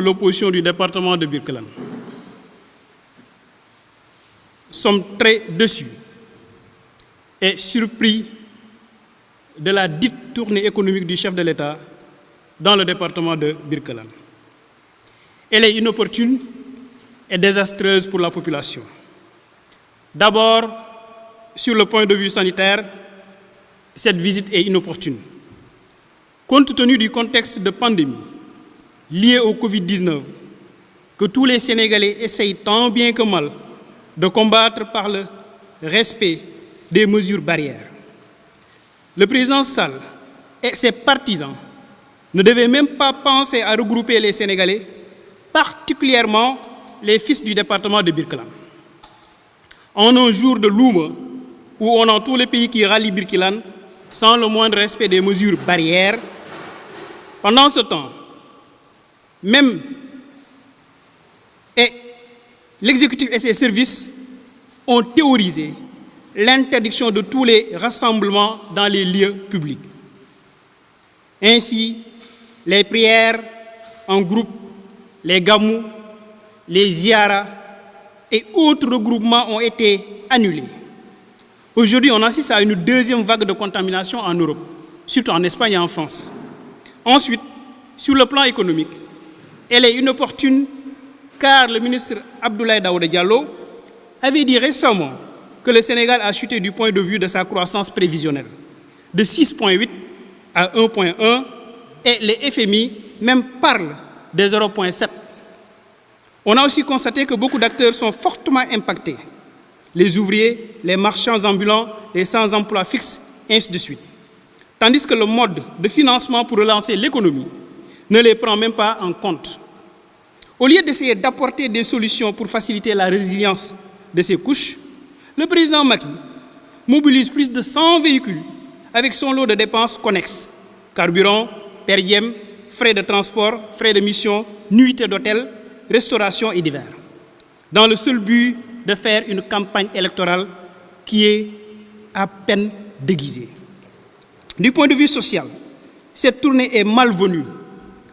l'opposition du département de Birkelane sommes très déçus et surpris de la dite tournée économique du chef de l'État dans le département de Birkelane. Elle est inopportune et désastreuse pour la population. D'abord, sur le point de vue sanitaire, cette visite est inopportune. Compte tenu du contexte de pandémie lié au Covid-19, que tous les Sénégalais essayent tant bien que mal de combattre par le respect des mesures barrières. Le président Sall et ses partisans ne devaient même pas penser à regrouper les Sénégalais, particulièrement les fils du département de Birkelane. En un jour de luuma où on a tous les pays qui rallient Birkelane sans le moindre respect des mesures barrières, pendant ce temps, même l'exécutif et ses services ont théorisé l'interdiction de tous les rassemblements dans les lieux publics. Ainsi, les prières en groupe, les gamous, les ziyaras et autres regroupements ont été annulés. Aujourd'hui, on assiste à une deuxième vague de contamination en Europe, surtout en Espagne et en France. Ensuite, sur le plan économique, elle est inopportune car le ministre Abdoulaye Daouda Diallo avait dit récemment que le Sénégal a chuté du point de vue de sa croissance prévisionnelle, de 6,8 à 1,1 et les FMI même parlent de 0,7. On a aussi constaté que beaucoup d'acteurs sont fortement impactés. Les ouvriers, les marchands ambulants, les sans-emploi fixes, ainsi de suite. Tandis que le mode de financement pour relancer l'économie ne les prend même pas en compte. Au lieu d'essayer d'apporter des solutions pour faciliter la résilience de ces couches, le président Macky mobilise plus de 100 véhicules avec son lot de dépenses connexes, carburant, per diem, frais de transport, frais de mission, nuitées d'hôtel, restauration et divers, dans le seul but de faire une campagne électorale qui est à peine déguisée. Du point de vue social, cette tournée est malvenue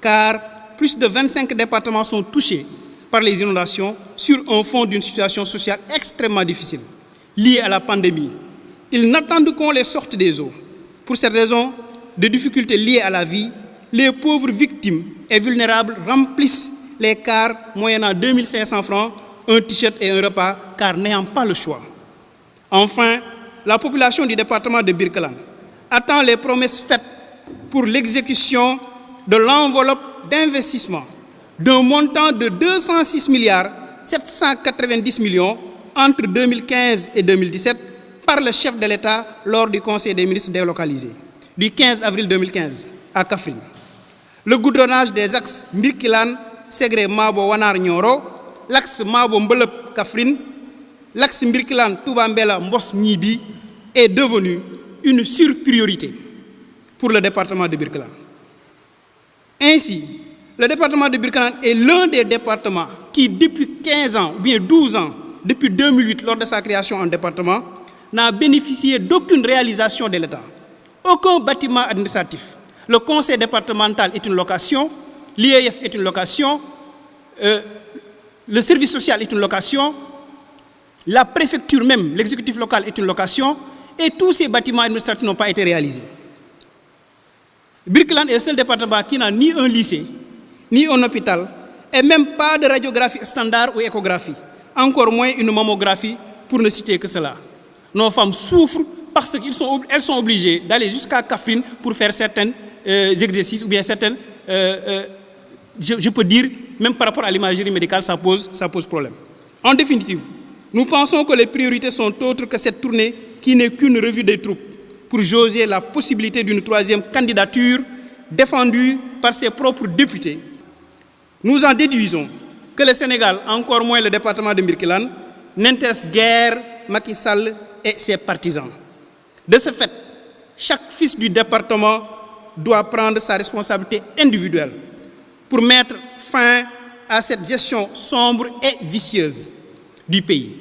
car plus de 25 départements sont touchés par les inondations sur un fond d'une situation sociale extrêmement difficile, liée à la pandémie. Ils n'attendent qu'on les sorte des eaux. Pour cette raison de difficultés liées à la vie, les pauvres victimes et vulnérables remplissent les cars moyennant 2500 francs, un t-shirt et un repas, car n'ayant pas le choix. Enfin, la population du département de Birkelane attend les promesses faites pour l'exécution de l'enveloppe d'investissement d'un montant de 206 milliards 790 millions entre 2015 et 2017 par le chef de l'État lors du Conseil des ministres délocalisé du 15 avril 2015 à Kaffrine. Le goudronnage des axes Birkelane, Ségré, Mabo, Wanar, Nioro, l'axe Mabo, Mbelep, Kaffrine, l'axe Birkelane, Toubambela, Mbos, Nibi est devenu une surpriorité pour le département de Birkelane. Ainsi, le département de Birkelane est l'un des départements qui, depuis 15 ans, ou bien 12 ans, depuis 2008, lors de sa création en département, n'a bénéficié d'aucune réalisation de l'État, aucun bâtiment administratif. Le conseil départemental est une location, l'IEF est une location, le service social est une location, la préfecture même, l'exécutif local est une location, et tous ces bâtiments administratifs n'ont pas été réalisés. Birkelane est le seul département qui n'a ni un lycée, ni un hôpital, et même pas de radiographie standard ou échographie, encore moins une mammographie, pour ne citer que cela. Nos femmes souffrent parce qu'elles sont obligées d'aller jusqu'à Kaffrine pour faire certains exercices, ou bien certaines, je peux dire, même par rapport à l'imagerie médicale, ça pose problème. En définitive, nous pensons que les priorités sont autres que cette tournée qui n'est qu'une revue des troupes pour jauger la possibilité d'une troisième candidature défendue par ses propres députés. Nous en déduisons que le Sénégal, encore moins le département de Birkelane, n'intéresse guère Macky Sall et ses partisans. De ce fait, chaque fils du département doit prendre sa responsabilité individuelle pour mettre fin à cette gestion sombre et vicieuse du pays.